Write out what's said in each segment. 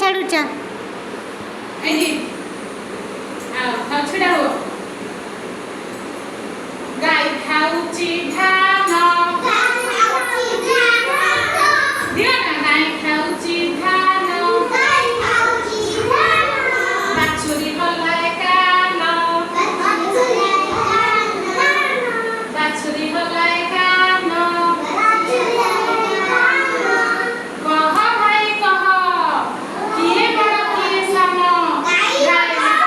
छाड़ुचा गाय खाऊची धान दियो ना गाय खाऊची धान बाछुरी हलाय कान बाछुरी हलाय कान कह भाई कह किए बड़ किए साम गाय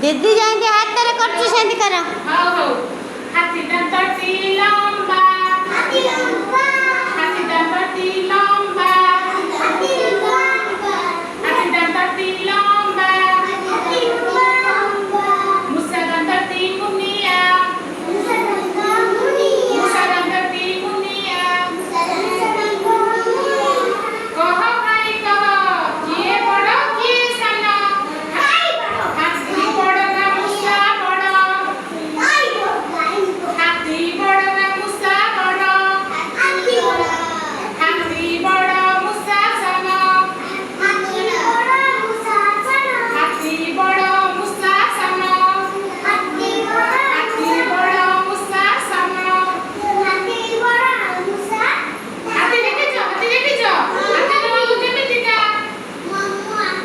दीदी जाएंगे हाथ तेरे करती सेंड करो हो हाथी दंतटी लंबा हाथी लंबा हाथी दंतटी लंबा हाथी लंबा हाथी दंतटी लंबा हाथी लंबा मुसा दंतटी मुनिया मुसा दंतटी मुनिया कह भाई कह किए बड़ किए सान हाथी बड़ ना मुसा बड़ हाथी बड़ ना मुसा बड़ हाथी बड़ मुसा सान हाथी बड़ मुसा सान हाथी बड़ मुसा सान हाथी देखिଛ हाथीର ରଙ୍ଗ କେମିତିକା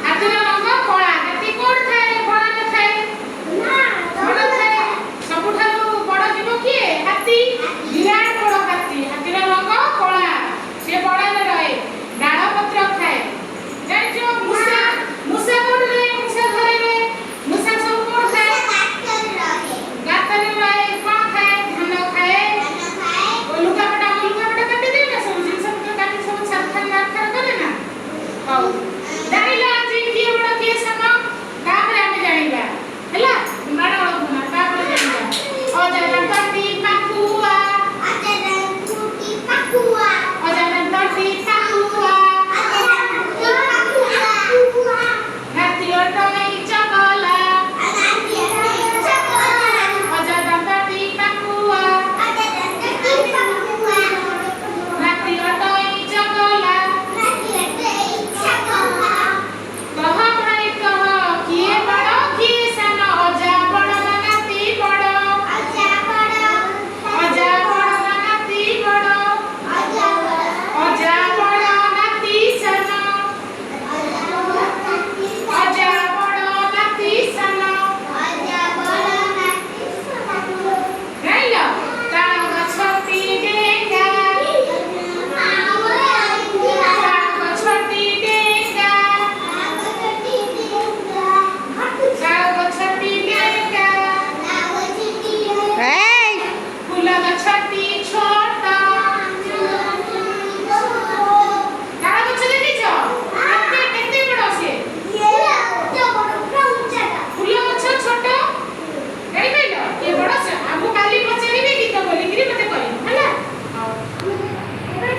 ହାତୀର ରଙ୍ଗ କଳା ହାତୀ କୋଉଠି ଥାଏ ବଣରେ ଥାଏ ବଣ ଥାଏ ସବୁଠାରୁ ବଡ଼ ଜୀବ କିଏ ହାତୀ ବିରାଟ ବଡ଼ ହାତୀ ହାତୀର ରଙ୍ଗ କଳା ସେ ବଣରେ ରହେ ଡାଳ ପତ୍ର ଖାଏ ଜାଣିଛ ମୂଷା ମୂଷା କୋଉଠି ରହେ ମୂଷା ଘରେ ରହେ ମୂଷା ସବୁ କୋଉଠି ଥାଏ ଗାତରେ ରହେ କ'ଣ ଖାଏ ଧାନ ଖାଏ ଲୁଗାପଟା କାଟି ଦେଇ ନା ସବୁ ଜିନିଷ ପତ୍ର କାଟି ସବୁ ଛାର କଲେ ନା ହଉ ଜାଣିଲା ଆଜି କିଏ ବଡ଼ କିଏ ସାନ ତାପରେ ଆମେ ଜାଣିବା ହେଲା ମାଡ଼ ନା ତାପରେ ଜାଣିବା ଅଜାନନ୍ତଟି ପାଖୁଆ ଅଜାନନ୍ତଟି ପାଖୁଆ ହାତୀ ଅଟୋଇ ଚଗଲା ଅଜାନନ୍ତଟି ପାଖୁଆ ହାତୀ ଅଟୋଇ ଚଗଲା କହ ଭାଇ କହ କିଏ ବଡ଼ କିଏ ସାନ ଅଜା ବଡ଼ ନା ନାତି ବଡ଼ ଅଜା ବଡ଼ ନା ନାତି ବଡ଼ ଅଜା ବଡ଼ ନାତି ସାନ ଅଜା ବଡ଼ ନାତି ସାନ ଜାଣିଲ ତାଳ ଗଛଟି ଡେଙ୍ଗା ତାଳ ଗଛଟି ଡେଙ୍ଗା ତାଳ ଗଛଟି ଡେଙ୍ଗା ए ଫୁଲ ଗଛଟି ଛୋଟ